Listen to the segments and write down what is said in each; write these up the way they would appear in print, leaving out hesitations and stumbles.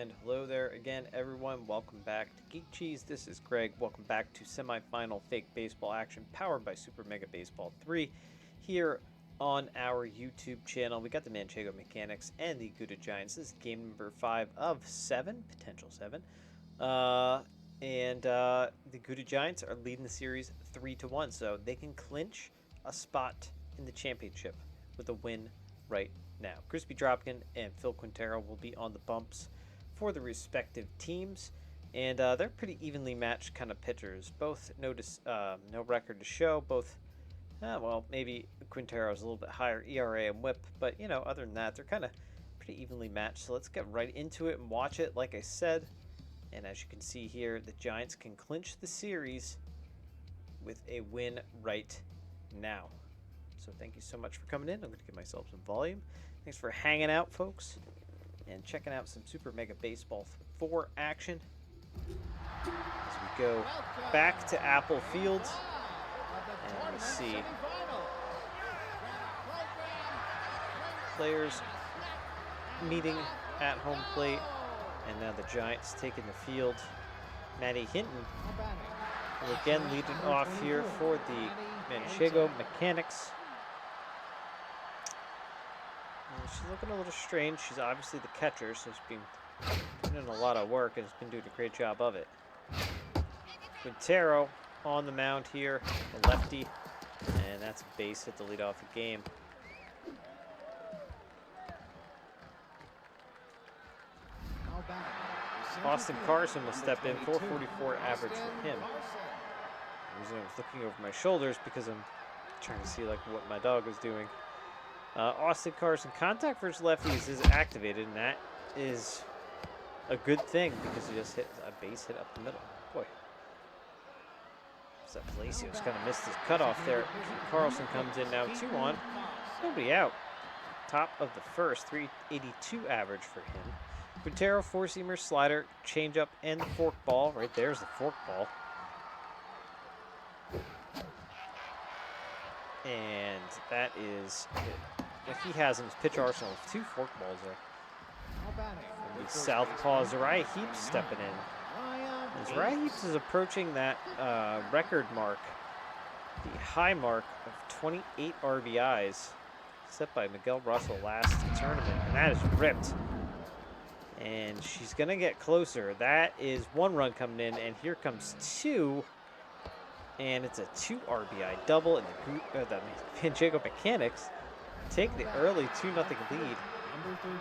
And hello there again, everyone. Welcome back to Geek Cheese. This is Greg. Welcome back to semifinal fake baseball action powered by Super Mega Baseball 3 here on our YouTube channel. We got the Manchego Mechanics and the Gouda Giants. This is game number 5 of 7, potential 7. The Gouda Giants are leading the series 3-1, so they can clinch a spot in the championship with a win right now. Crispy Dropkin and Phil Quintero will be on the bumps for the respective teams, and they're pretty evenly matched kind of pitchers. Both no record to show. Both, well, maybe Quintero's a little bit higher ERA and WHIP, but other than that, they're kind of pretty evenly matched. So let's get right into it and watch it. Like I said, and as you can see here, the Giants can clinch the series with a win right now. So thank you so much for coming in. I'm going to give myself some volume. Thanks for hanging out, folks, and checking out some Super Mega Baseball 4 action as we go back to Apple Field. And we see players meeting at home plate, and now the Giants taking the field. Matty Hinton will again lead it off here for the Manchego Mechanics. She's looking a little strange. She's obviously the catcher, so she's been putting in a lot of work and has been doing a great job of it. Quintero on the mound here, the lefty, and that's a base hit to lead off the game. Austin Carson will step in, 444 average for him. The reason I was looking over my shoulders because I'm trying to see what my dog is doing. Austin Carson, contact versus lefties is activated, and that is a good thing because he just hit a base hit up the middle. Boy. So Palacios kind of missed his cutoff there. Carlson comes in now, 2-on. Nobody out. Top of the first, 382 average for him. Quintero, four-seamer, slider, changeup, and the fork ball. Right there's the fork ball. And that is it. What he has in his pitch arsenal is 2 fork balls there. And the southpaw Zariah Heaps stepping in. And Zariah Heaps is approaching that record mark, the high mark of 28 RBIs set by Miguel Russell last tournament, and that is ripped. And she's going to get closer. That is 1 run coming in, and here comes 2. And it's a 2 RBI double, and the Manchego Mechanics take the early 2-0 lead.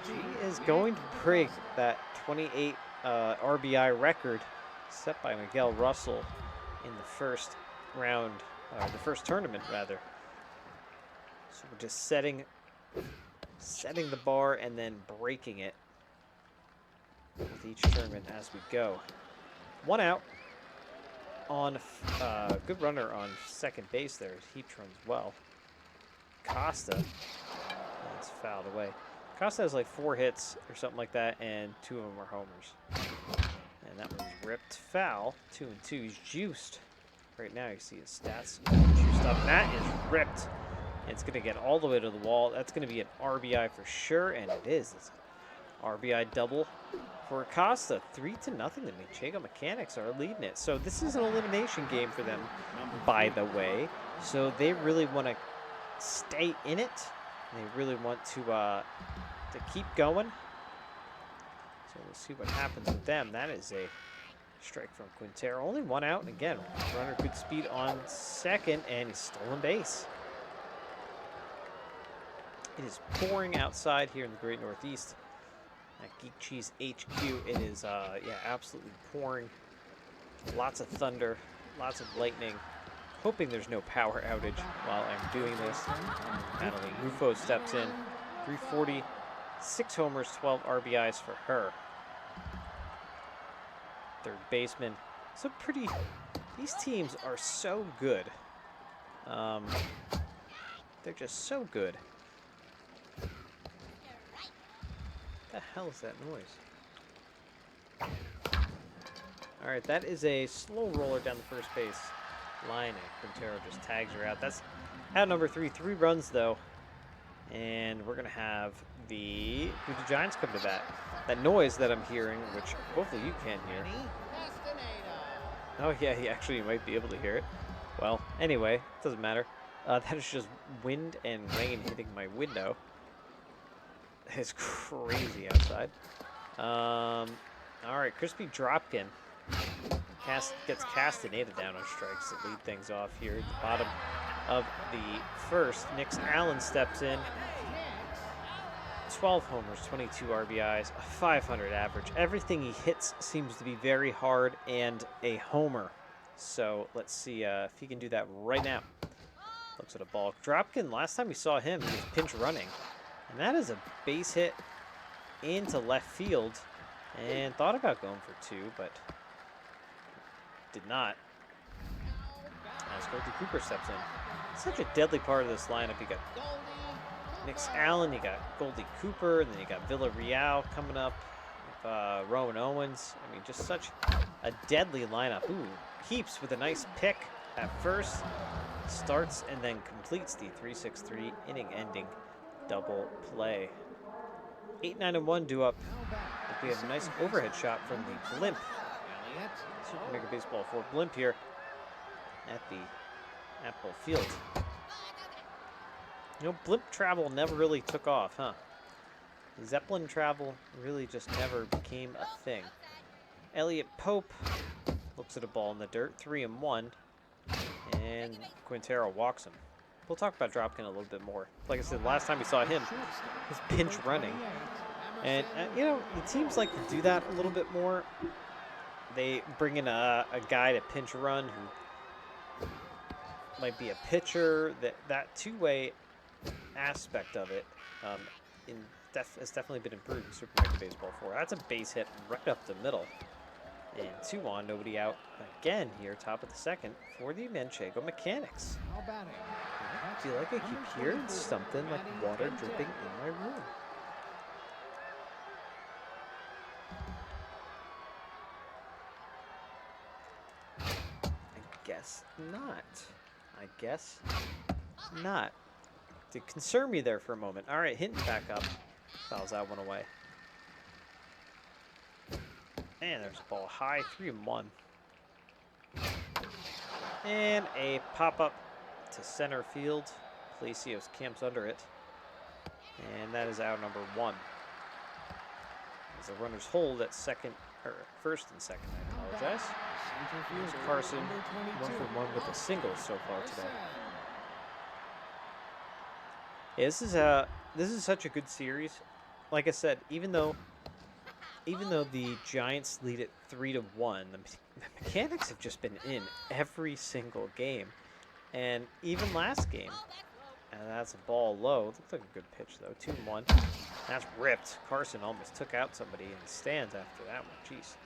She is going to break that 28 RBI record set by Miguel Russell in the first round, the first tournament rather. So we're just setting the bar and then breaking it with each tournament as we go. 1 out. On good runner on second base there. Heaps runs well. Costa, that's fouled away. Costa has like 4 hits or something like that, and 2 of them are homers. And that one's ripped foul. 2-2. He's juiced. Right now you see his stats juiced up. And that is ripped. And it's going to get all the way to the wall. That's going to be an RBI for sure, and it is. It's an RBI double for Acosta. 3-0. The Manchego Mechanics are leading it. So this is an elimination game for them, by the way. So they really want to stay in it. They really want to keep going. So we'll see what happens with them. That is a strike from Quintero. Only 1 out. And again, runner good speed on second, and he's stolen base. It is pouring outside here in the Great Northeast. At Geek Cheese HQ, it is, yeah, absolutely pouring. Lots of thunder, lots of lightning. Hoping there's no power outage while I'm doing this. Natalie Rufo steps in. 340, 6 homers, 12 RBIs for her. Third baseman. So pretty, these teams are so good. They're just so good. What the hell is that noise? All right, that is a slow roller down the first base line, and Quintero just tags her out. That's out number 3. 3 runs, though. And we're going to have the Gouda Giants come to bat. That noise that I'm hearing, which hopefully you can't hear. Oh, yeah, you might be able to hear it. Well, anyway, it doesn't matter. That is just wind and rain hitting my window. It's crazy outside. All right, Crispy Dropkin gets castinated down on strikes to lead things off here at the bottom of the first. Nick Allen steps in. 12 homers, 22 RBIs, a 500 average. Everything he hits seems to be very hard and a homer. So let's see if he can do that right now. Looks at a ball. Dropkin, last time we saw him, he was pinch running. And that is a base hit into left field. And thought about going for 2, but did not. As Goldie Cooper steps in. Such a deadly part of this lineup. You got Nick Allen, you got Goldie Cooper, and then you got Villarreal coming up. Rowan Owens. I mean, just such a deadly lineup. Ooh, Heaps with a nice pick at first. Starts and then completes the 3-6-3 inning-ending double play. 8-9-1 due up. We have a nice overhead shot from the blimp. Super Mega Baseball 4 blimp here at the Apple Field. You know, blimp travel never really took off, huh? Zeppelin travel really just never became a thing. Elliot Pope looks at a ball in the dirt, 3-1, and Quintero walks him. We'll talk about Dropkin a little bit more. Like I said, last time we saw him, his pinch running. And, you know, it seems like to do that a little bit more. They bring in a guy to pinch run who might be a pitcher. That two-way aspect of it has definitely been improved in Super Mega Baseball 4. That's a base hit right up the middle. And 2 on, nobody out again here, top of the second for the Manchego Mechanics. I feel like I keep hearing something like water dripping in my room. I guess not. I guess not. Did concern me there for a moment. All right, Hinton back up. Fouls that one away. And there's a ball high, 3-1. And a pop-up to center field. Palacios camps under it. And that is out number 1. As the runners hold at first and second, I apologize. Here's Carson, 1 for 1 with a single so far today. Yeah, this is such a good series. Like I said, even though the Giants lead it 3-1, the Mechanics have just been in every single game, and even last game. And that's a ball low. Looks like a good pitch though. 2-1. That's ripped. Carson almost took out somebody in the stands after that one. Jeez.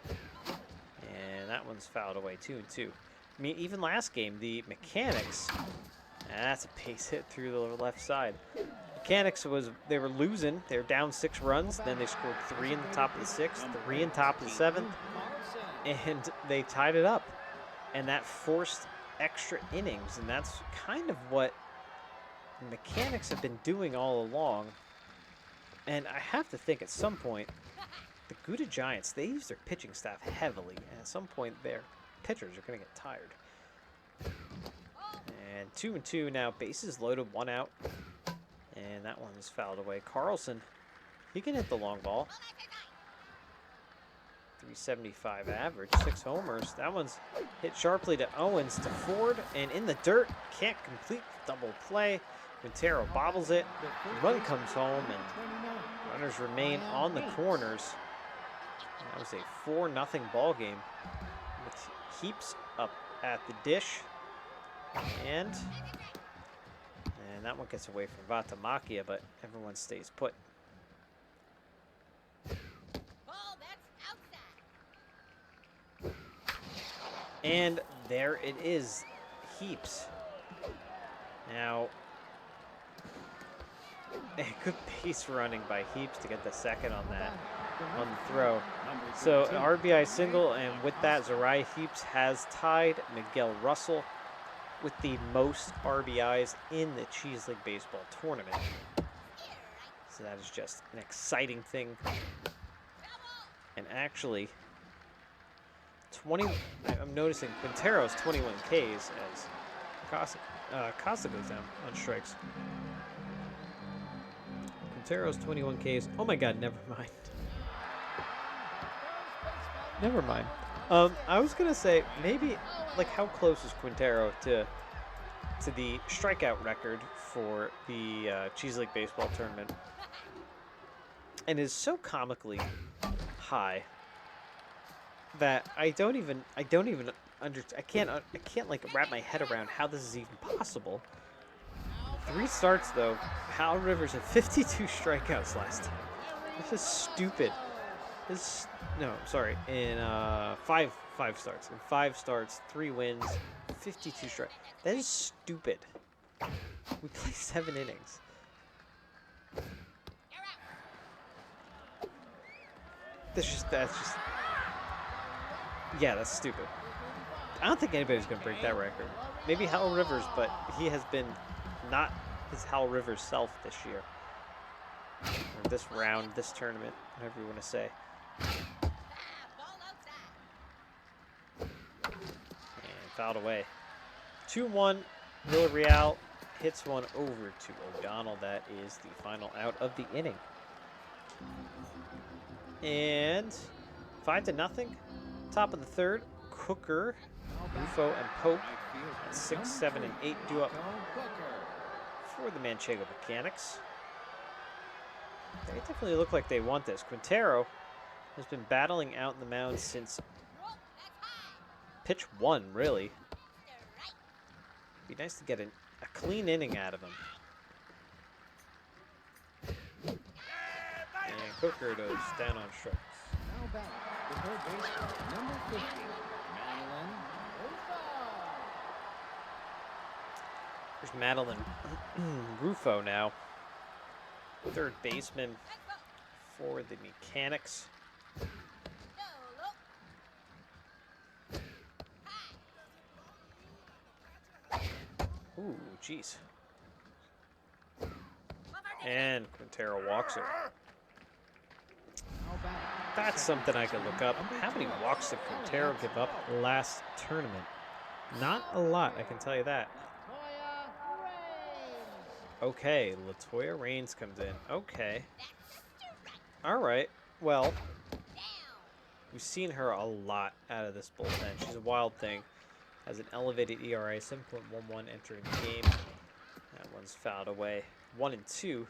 And that one's fouled away. 2-2. I mean, even last game, the Mechanics. That's a base hit through the left side. Mechanics they were losing. They were down 6 runs. Then they scored 3 in the top of the 6th, 3 in top of the 7th, and they tied it up. And that forced extra innings, and that's kind of what the Mechanics have been doing all along. And I have to think at some point, the Gouda Giants, they use their pitching staff heavily, and at some point their pitchers are going to get tired. And 2-2 now, bases loaded, 1 out. And that one's fouled away. Carlson, he can hit the long ball. 375 average, 6 homers. That one's hit sharply to Owens, to Ford, and in the dirt. Can't complete double play. Quintero bobbles it. Run comes home, and runners remain on the corners. And that was a 4-0 ball game with Heaps up at the dish. And that one gets away from Vatamakia, but everyone stays put. And there it is, Heaps. Now, a good base running by Heaps to get the second on the throw. So an RBI single, and with that, Zariah Heaps has tied Miguel Russell with the most RBIs in the Cheese League Baseball tournament. So that is just an exciting thing. And actually, I'm noticing Quintero's 21 Ks as Costa goes down on strikes. Quintero's 21 Ks. Oh my God, never mind. Never mind. I was gonna say maybe like how close is Quintero to the strikeout record for the Cheese League baseball tournament, and is so comically high that I can't like wrap my head around how this is even possible. 3 starts though. Hal Rivers had 52 strikeouts last time. This is stupid. In 5 starts. In 5 starts, 3 wins, 52 strikes. That is stupid. We played 7 innings. Yeah, that's stupid. I don't think anybody's going to break that record. Maybe Hal Rivers, but he has been not his Hal Rivers self this year. Or this round, this tournament, whatever you want to say. And fouled away. 2-1, Villarreal hits one over to O'Donnell. That is the final out of the inning. And 5-0. Top of the third, Cooker, Rufo, and Pope at 6, 7, and 8 due up for the Manchego Mechanics. They definitely look like they want this. Quintero has been battling out in the mound since pitch 1, really. Be nice to get a clean inning out of him. And Cooker goes down on strikes. Now back, the third baseman, number 50, Madeline Rufo. There's Madeline Rufo now. Third baseman for the Mechanics. Ooh, jeez. And Quintero walks it. That's something I could look up. How many walks did Quintero give up last tournament? Not a lot, I can tell you that. Okay, Latoya Reigns comes in. Okay. All right. Well, we've seen her a lot out of this bullpen. She's a wild thing. Has an elevated ERA, 7.11 entering the game. That one's fouled away. 1-2.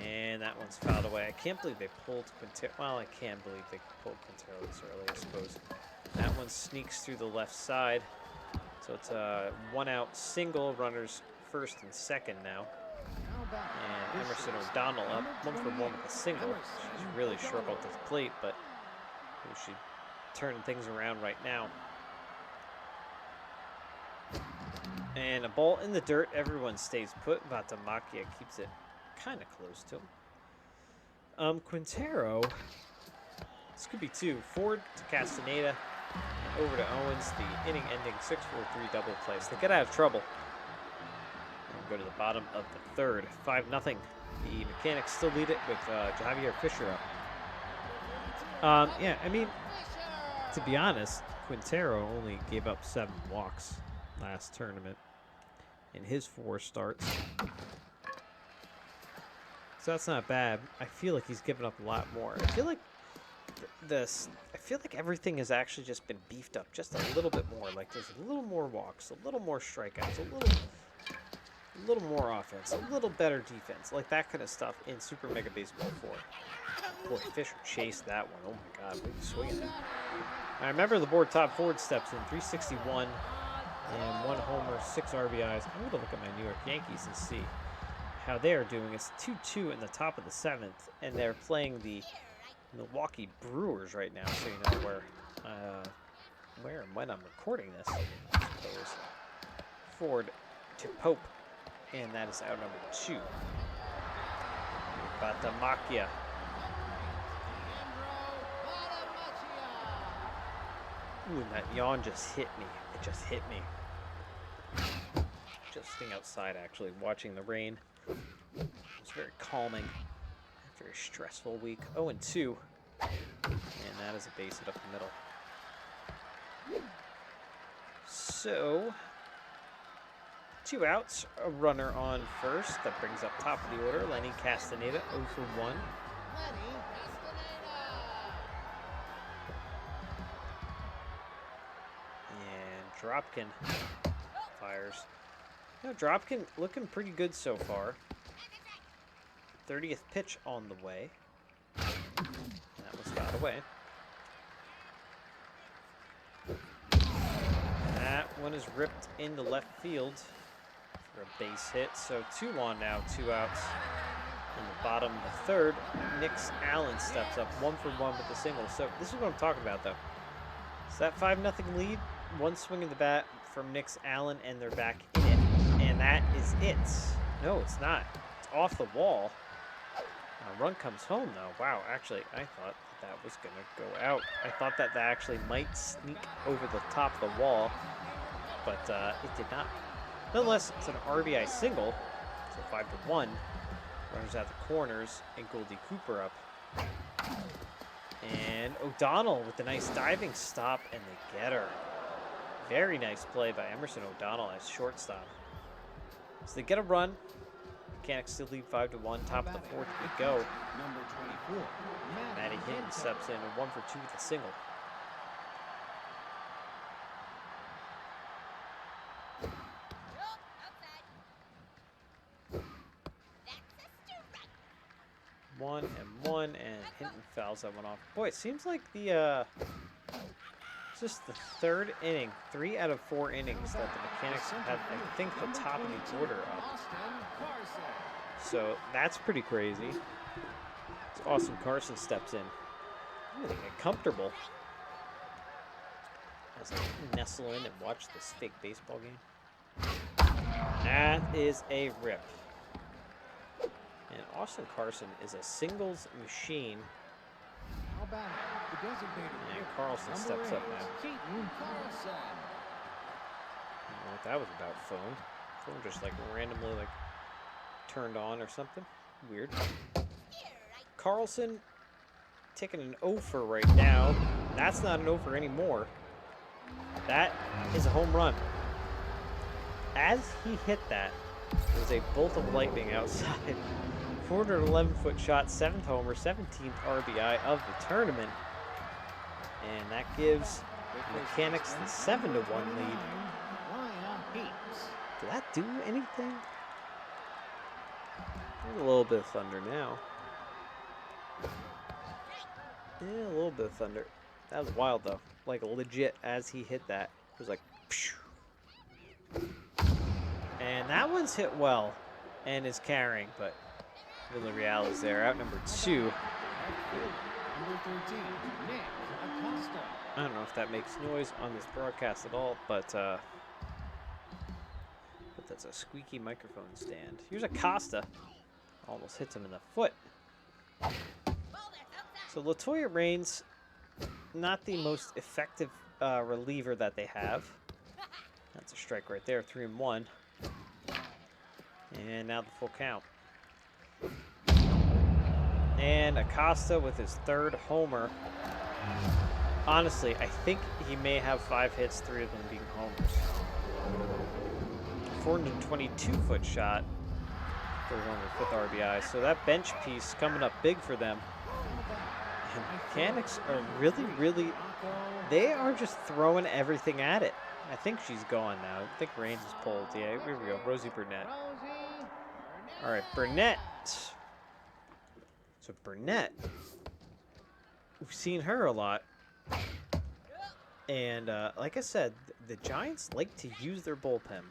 And that one's fouled away. I can't believe they pulled Quintero. Well, I can believe they pulled Quintero this early, I suppose. That one sneaks through the left side. So it's a 1-out single. Runners first and second now. And Emerson O'Donnell up 1-for-1 with a single. She's really struggled at the plate, but she's turning things around right now. And a ball in the dirt. Everyone stays put. Vatamakia keeps it kind of close to him. Quintero. This could be 2. Ford to Castaneda. And over to Owens. The inning-ending 6-4-3 double play. So they get out of trouble. Go to the bottom of the third. 5-0. The Mechanics still lead it with Javier Fisher up. Yeah, I mean, to be honest, Quintero only gave up 7 walks last tournament in his 4 starts. So that's not bad. I feel like he's given up a lot more. I feel like everything has actually just been beefed up just a little bit more. Like there's a little more walks, a little more strikeouts, a little more offense, a little better defense, like that kind of stuff in Super Mega Baseball 4. Boy, Fisher chased that one. Oh my God, what are you swinging at? I remember the board top. Ford steps in, 361 and 1 homer, 6 RBIs. I'm going to look at my New York Yankees and see how they are doing. It's 2-2 in the top of the 7th, and they're playing the Milwaukee Brewers right now, so you know where and when I'm recording this. I suppose. Ford to Pope. And that is out number 2. Vatamakia. Ooh, and that yawn just hit me. It just hit me. Just sitting outside, actually, watching the rain. It's very calming after a stressful week. 0-2. And that is a base hit up the middle. So, 2 outs, a runner on first. That brings up top of the order. Lenny Castaneda, 0 for 1. And Dropkin fires. You know, Dropkin looking pretty good so far. 30th pitch on the way. That was got away. That one is ripped into left field for a base hit. So 2 on now, 2 outs. In the bottom of the third, Nix Allen steps up 1 for 1 with the single. So this is what I'm talking about, though. So that 5-0 lead, 1 swing of the bat from Nix Allen, and they're back in it. And that is it. No, it's not. It's off the wall. A run comes home, though. Wow, actually, I thought that was going to go out. I thought that actually might sneak over the top of the wall, but it did not. Nonetheless, it's an RBI single, so 5-1. Runners at the corners, and Goldie Cooper up. And O'Donnell with a nice diving stop, and they get her. Very nice play by Emerson O'Donnell as shortstop. So they get a run. Mechanics still lead 5-1. Top of the fourth we go. Number 24, Matty Hinton steps in, a 1 for 2 with a single. One, and Hinton fouls that one off. Boy, it seems like the it's just the third inning, 3 out of 4 innings that the Mechanics have, I think, the top of the order up. So that's pretty crazy. So Austin Carson steps in. I'm gonna get comfortable as I nestle in and watch this fake baseball game. That is a rip. And Austin Carson is a singles machine. And Carlson steps up now. I don't know what that was about, phone. Phone just like randomly like turned on or something. Weird. Carlson taking an over right now. That's not an over anymore. That is a home run. As he hit that, there was a bolt of lightning outside. 411-foot shot, 7th homer, 17th RBI of the tournament. And that gives Mechanics the 7-1 lead. Did that do anything? There's a little bit of thunder now. Yeah, a little bit of thunder. That was wild, though. Like, legit, as he hit that, it was like, phew. And that one's hit well and is carrying, but Villarreal is there. Out number 2. Number 13, Nick Acosta. I don't know if that makes noise on this broadcast at all, but that's a squeaky microphone stand. Here's Acosta. Almost hits him in the foot. So Latoya Reigns, not the most effective reliever that they have. That's a strike right there, 3-1. And now the full count. And Acosta with his 3rd homer. Honestly, I think he may have 5 hits, 3 of them being homers. 422-foot shot. 3rd homer, 5th RBI. So that bench piece coming up big for them. And Mechanics are really, they are just throwing everything at it. I think she's gone now. I think Reigns is pulled. Yeah, here we go. Rosie Burnett. All right, Burnett. So Burnett, we've seen her a lot. And like I said, the Giants like to use their bullpen.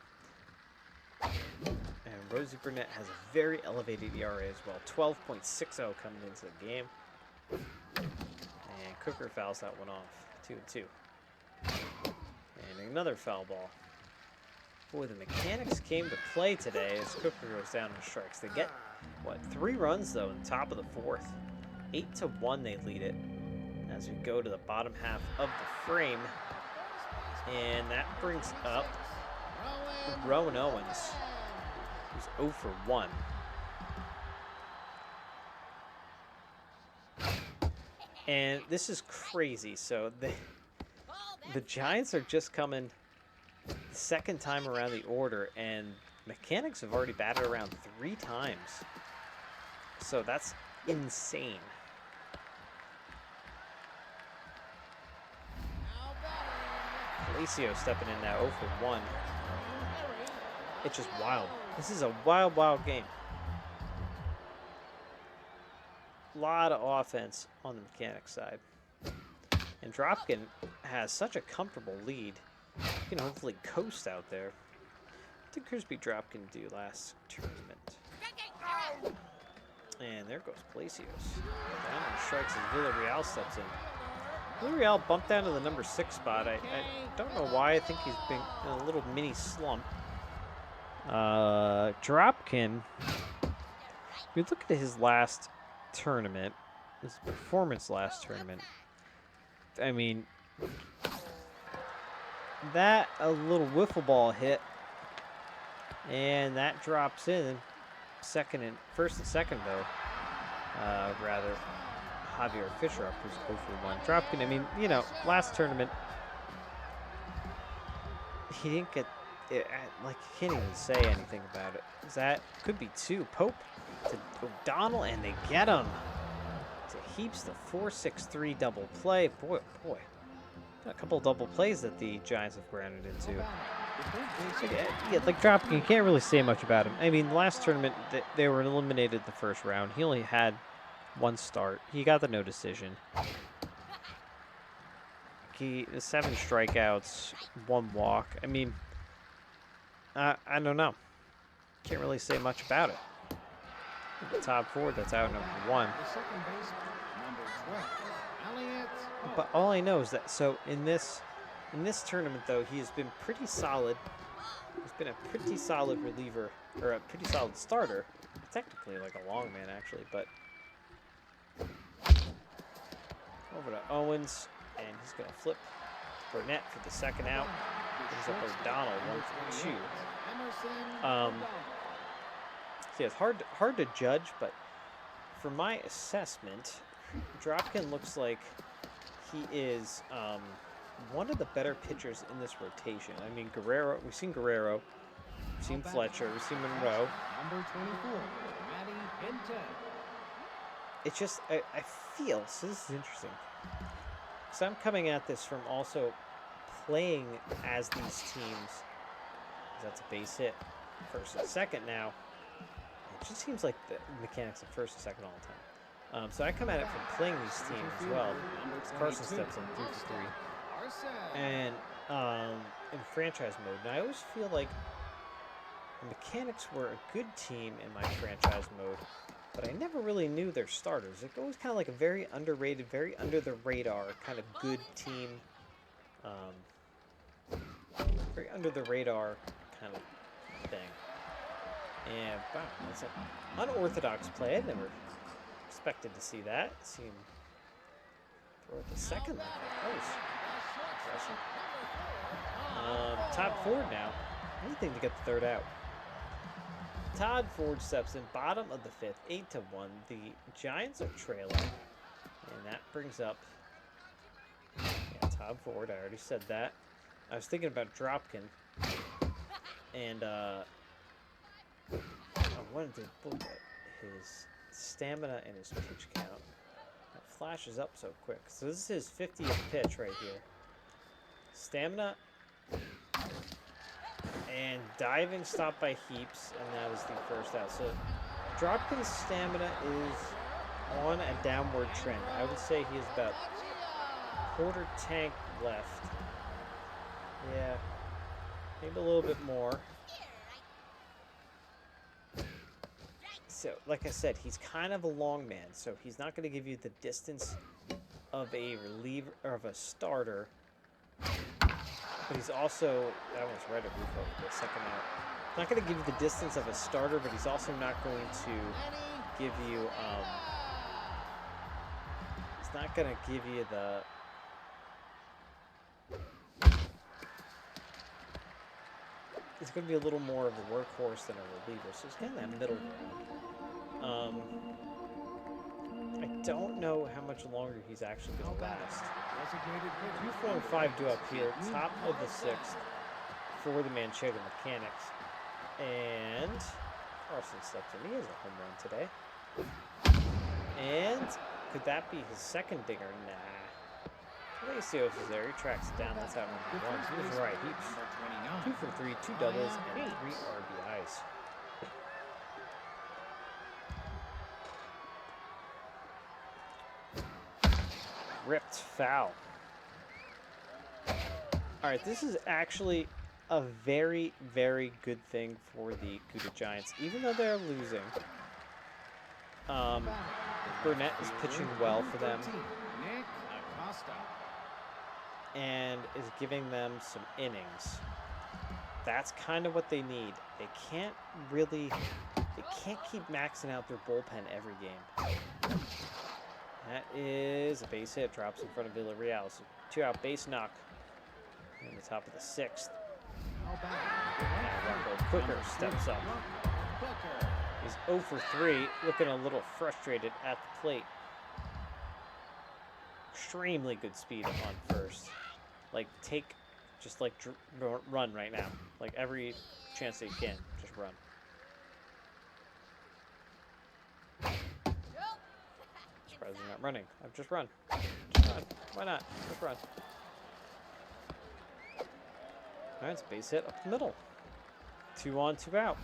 And Rosie Burnett has a very elevated ERA as well. 12.60 coming into the game. And Cooker fouls that one off. 2-2. And another foul ball. Boy, the Mechanics came to play today as Cooker goes down in strikes. They get, what, 3 runs, though, in the top of the 4th. 8-1 they lead it as we go to the bottom half of the frame. And that brings up Rowan Owens, who's 0 for 1. And this is crazy. So the Giants are just coming the second time around the order, and Mechanics have already batted around 3 times. So that's insane. Palacio stepping in now, 0 for 1. It's just wild. This is a wild, wild game. A lot of offense on the Mechanics side. And Dropkin has such a comfortable lead. He can hopefully coast out there. What did Crispy Dropkin do last tournament? And there goes Palacios. Down and strikes as Villarreal steps in. Villarreal bumped down to the number 6 spot. I don't know why. I think he's been in a little mini slump. Dropkin, if you look at his last tournament, his performance last tournament, I mean, that a little wiffle ball hit, and that drops in first and second though. Rather, Javier Fisher up was 0 for 1. Dropkin, I mean, you know, last tournament, he didn't get it, like, you can't even say anything about it. That could be 2. Pope to O'Donnell, and they get him. To Heaps, the 4-6-3 double play. Boy, boy. A couple double plays that the Giants have grounded into. Yeah, like Dropkin, you can't really say much about him. I mean, last tournament, they were eliminated the first round. He only had 1 start. He got the no decision. He 7 strikeouts, 1 walk. I mean, I don't know. Can't really say much about it. The top 4, that's out number 1. But all I know is that, so in this tournament, though, he has been pretty solid. He's been a pretty solid reliever, or a pretty solid starter. Technically, like a long man, actually, but over to Owens, and he's going to flip Burnett for the second out. Brings up O'Donnell, 1 for 2. So yeah, it's hard to judge, but for my assessment, Dropkin looks like he is one of the better pitchers in this rotation. I mean, Guerrero, we've seen Guerrero, we've seen Fletcher, we've seen Monroe. Number 24, Matty Hinton. It's just, I feel, so this is interesting. So I'm coming at this from also playing as these teams. That's a base hit. First and second now. It just seems like the Mechanics of first and second all the time. So I come at it from playing these teams as well. Carson steps in 3 for 3. And in franchise mode. And I always feel like the Mechanics were a good team in my franchise mode, but I never really knew their starters. It was kind of like a very underrated, very under the radar kind of good team. Very under the radar kind of thing. And wow, that's an unorthodox play. I never expected to see that. See him throw it to second like that. Impressive. Todd Ford now. Anything to get the third out. Todd Ford steps in, bottom of the 5th, 8-1. The Giants are trailing, and that brings up Todd Ford. I already said that. I was thinking about Dropkin, and I wanted to look at his stamina and his pitch count. It flashes up so quick. So this is his 50th pitch right here. Stamina and diving stop by Heaps, and that was the first out. So Dropkin's stamina is on a downward trend. I would say he has about quarter tank left. Yeah, maybe a little bit more. So, like I said, he's kind of a long man, so he's not going to give you the distance of a reliever or of a starter. But he's also, I almost read it before the second out. He's not going to give you the distance of a starter, but he's also not going to give you, he's not going to give you the, he's going to be a little more of a workhorse than a reliever, so he's kind of that middle ground. I don't know how much longer he's actually going to last. Designated hitter. 2, 4, and 5 due up here. Top of the 6th for the Manchego Mechanics. And Carson steps in. He has a home run today. And could that be his second dinger? Nah. Palacios is there. He tracks it down. That's out number 1. Here's right. Heaps. Number 2 29. for 3, 2 doubles, and 3 RBIs. Ripped foul. All right, this is actually a very, very good thing for the Gouda Giants. Even though they're losing, Burnett is pitching well for them Nick Acosta. and is giving them some innings. That's kind of what they need. They can't keep maxing out their bullpen every game. That is a base hit, drops in front of Villarreal. So 2-out base knock in the top of the 6th. Now Rocco Quicker steps up. He's 0 for 3, looking a little frustrated at the plate. Extremely good speed on first. Like, run right now. Like, every chance that you can, just run. Surprised you're not running. I've just run. Just run. Why not? Just run. All right, it's a base hit up the middle. 2 on, 2 out.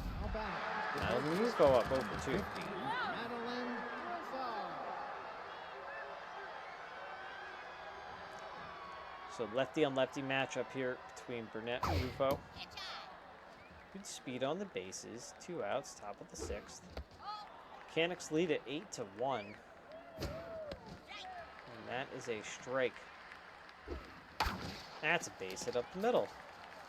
Madeline Rufo up 0 for 2. So lefty on lefty matchup here between Burnett and Rufo. Good speed on the bases. 2 outs, top of the 6th. Mechanics lead at 8-1. And that is a strike. That's a base hit up the middle.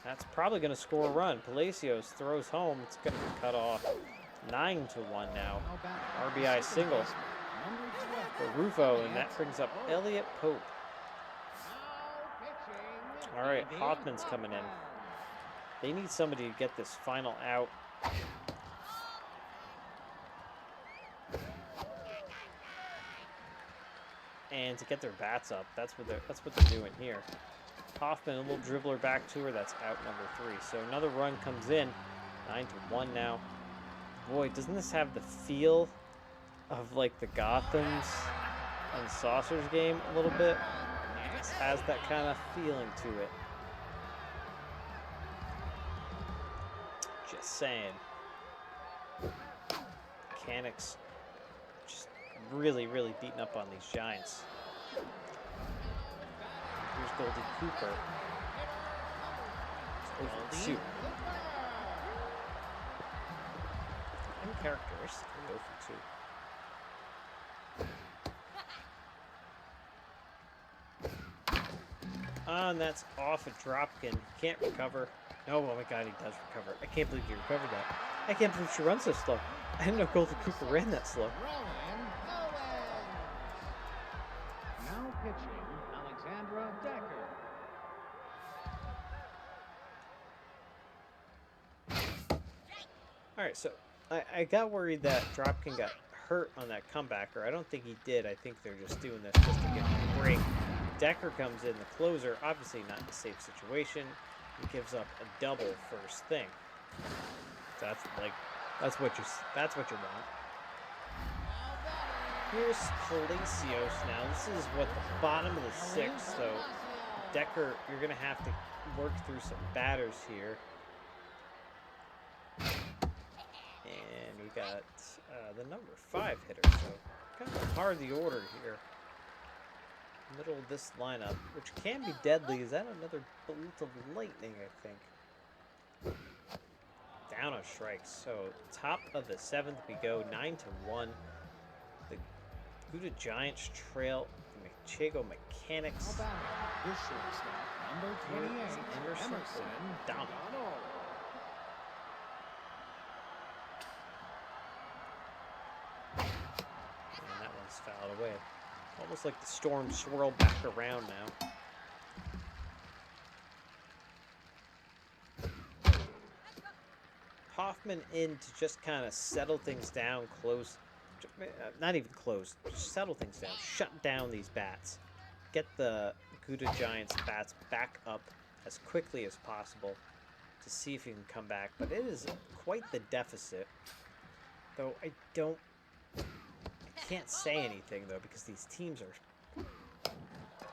That's probably going to score a run. Palacios throws home. It's going to be cut off. 9-1 now. RBI single for Rufo, and that brings up Elliot Pope. All right, Hoffman's coming in. They need somebody to get this final out. And to get their bats up. That's what they're doing here. Hoffman, a little dribbler back to her. That's out number 3. So another run comes in. 9-1 now. Boy, doesn't this have the feel of like the Gothams and Saucers game a little bit? This has that kind of feeling to it. Just saying. Mechanics just really, really beating up on these Giants. Here's Goldie Cooper. It's 0 for 2. Uncharacteristically 0 for 2. And that's off a Dropkin. Can't recover. Oh my god, he does recover. I can't believe he recovered that. I can't believe she runs so slow. I didn't know Goldie Cooper ran that slow. Now pitching, Alexandra Decker. Alright, so I got worried that Dropkin got hurt on that comebacker. I don't think he did. I think they're just doing this just to get a break. Decker comes in, the closer, obviously not in a safe situation. He gives up a double first thing. So that's what you want. Here's Palacios now. This is what the bottom of the 6th. So Decker, you're gonna have to work through some batters here. And we got the number 5 hitter. So kind of hard the order here. Middle of this lineup, which can be deadly. Is that another bolt of lightning, I think? Down on strikes. So top of the 7th we go, 9-1. The Gouda Giants trail the Manchego Mechanics. This shortstop, number 28, Emerson O'Donnell. And that one's fouled away. Almost like the storm swirled back around now. Hoffman in to just kind of settle things down, close not even close. Just settle things down. Shut down these bats. Get the Gouda Giants bats back up as quickly as possible to see if you can come back. But it is quite the deficit. Though I can't say anything though because these teams are.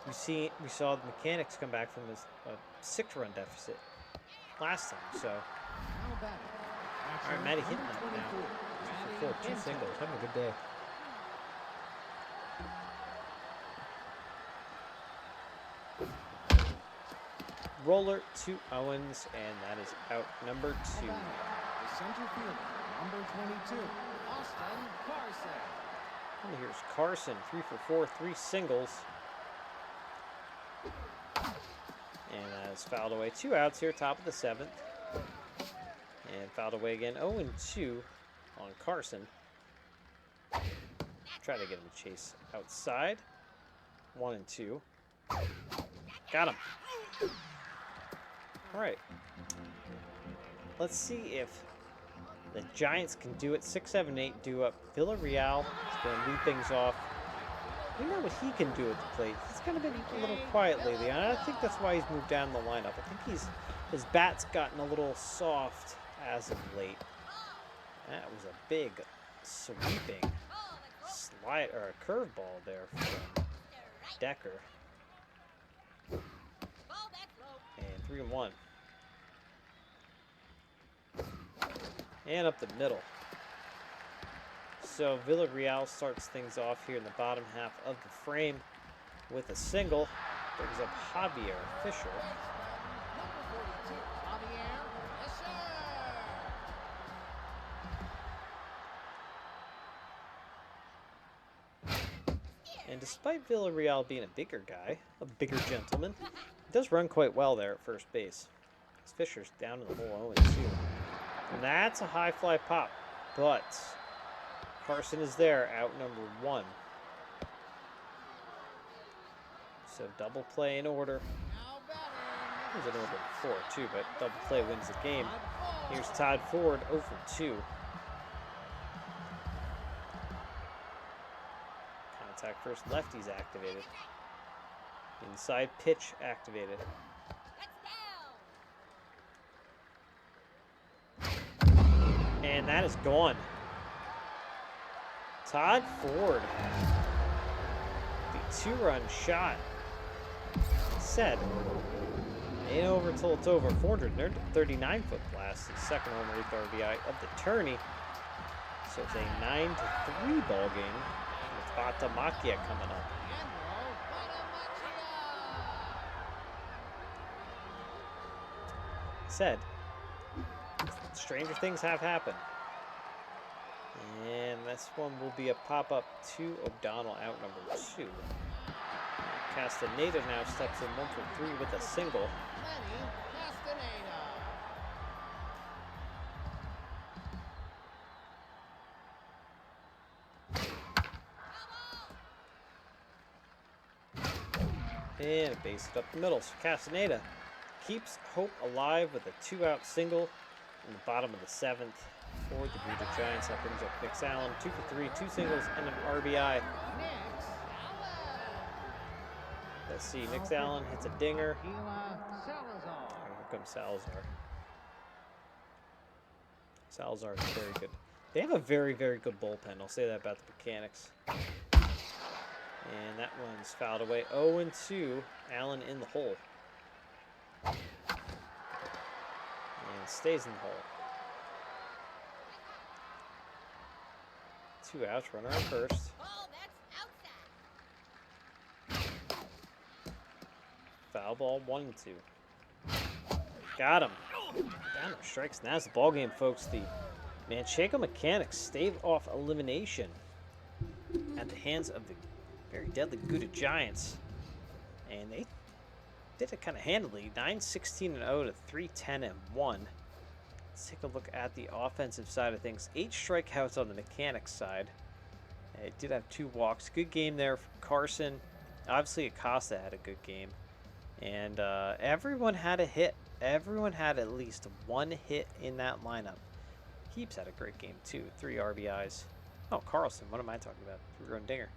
We saw the Mechanics come back from this 6-run deficit last time. So, all right, Matty hitting that now. 2 singles, having a good day. Roller to Owens, and that is out number 2. The center fielder, number 22, Austin Carson. And here's Carson, 3 for 4, 3 singles. And that is fouled away. 2 outs here, top of the 7th. And fouled away again. 0-2 on Carson. Try to get him to chase outside. 1-2. Got him. All right. Let's see if the Giants can do it. 6, 7, 8 due up. Villarreal is going to lead things off. We know what he can do at the plate. He's kind of been a little quiet lately, and I think that's why he's moved down the lineup. I think his bat's gotten a little soft as of late. That was a big sweeping slide or a curveball there from Decker. And 3-1. And up the middle. So Villarreal starts things off here in the bottom half of the frame with a single. Brings up Javier Fisher. And despite Villarreal being a bigger guy, a bigger gentleman, he does run quite well there at first base. As Fisher's down in the hole 0-2. And that's a high fly pop, but Carson is there, out number 1. So double play in order. It was in order before too, but double play wins the game. Here's Todd Ford, 0 for 2. Contact first, lefty's activated. Inside pitch activated. And that is gone. Todd Ford, the 2-run shot. Said, ain't over till it's over. 439-foot blast, his second home run RBI of the tourney. So it's a 9-3 ball game with Bata Makia coming up. Said, stranger things have happened. And this one will be a pop-up to O'Donnell, out number 2. Castaneda now steps in 1 for 3 with a single. And a base hit up the middle. So Castaneda keeps hope alive with a 2-out single in the bottom of the 7th for the Gouda Giants. That brings up Nick Allen, 2 for 3, 2 singles, and an RBI. Let's see, Nick Allen hits a dinger. Here comes Salazar. Salazar is very good. They have a very, very good bullpen. I'll say that about the Mechanics. And that one's fouled away. 0-2. Allen in the hole. And stays in the hole. 2 outs, runner on first. Foul ball, 1-2. Got him. Down to strikes. Now it's the ball game, folks. The Manchego Mechanics stave off elimination at the hands of the very deadly Gouda Giants. And they did it kind of handily. 9-16-0 to 3-10-1. Let's take a look at the offensive side of things. 8 strikeouts on the Mechanics side. It did have 2 walks. Good game there from Carson. Obviously, Acosta had a good game. And everyone had a hit. Everyone had at least 1 hit in that lineup. Heaps had a great game, too. 3 RBIs. Oh, Carlson. What am I talking about? We're going Dinger.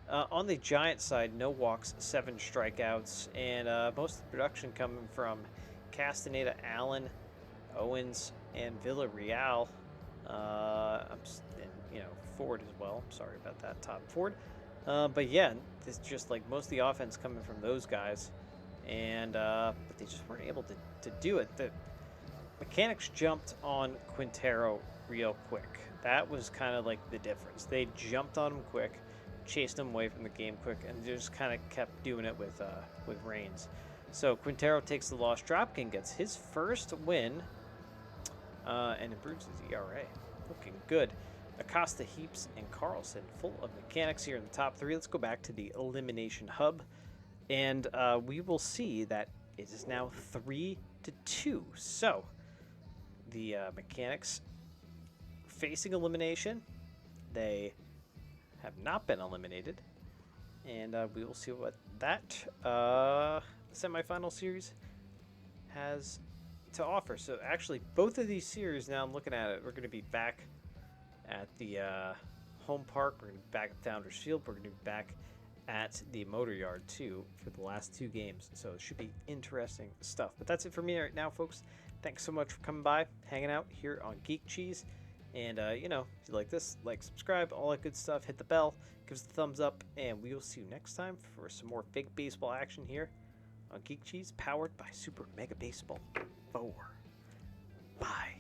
On the Giants side, no walks, 7 strikeouts, and most of the production coming from Castaneda, Allen, Owens, and Villarreal. And Ford as well. I'm sorry about that, Todd Ford. But yeah, it's just like most of the offense coming from those guys, and but they just weren't able to do it. The Mechanics jumped on Quintero real quick. That was kind of like the difference. They jumped on him quick, chased him away from the game quick, and just kind of kept doing it with Reigns. So Quintero takes the loss. Dropkin gets his first win and improves his ERA. Looking good. Acosta, Heaps, and Carlson full of Mechanics here in the top 3. Let's go back to the Elimination Hub, and we will see that it is now 3-2. So the Mechanics facing elimination. They have not been eliminated, and we will see what that semifinal series has to offer. So actually, both of these series, now I'm looking at it, we're going to be back at the home park. We're going to be back at Founders Field. We're going to be back at the Motor Yard too for the last 2 games. So it should be interesting stuff. But that's it for me right now, folks. Thanks so much for coming by, hanging out here on Geek Cheese. And, if you like this, like, subscribe, all that good stuff. Hit the bell, give us a thumbs up, and we will see you next time for some more big baseball action here on Geek Cheese, powered by Super Mega Baseball 4. Bye.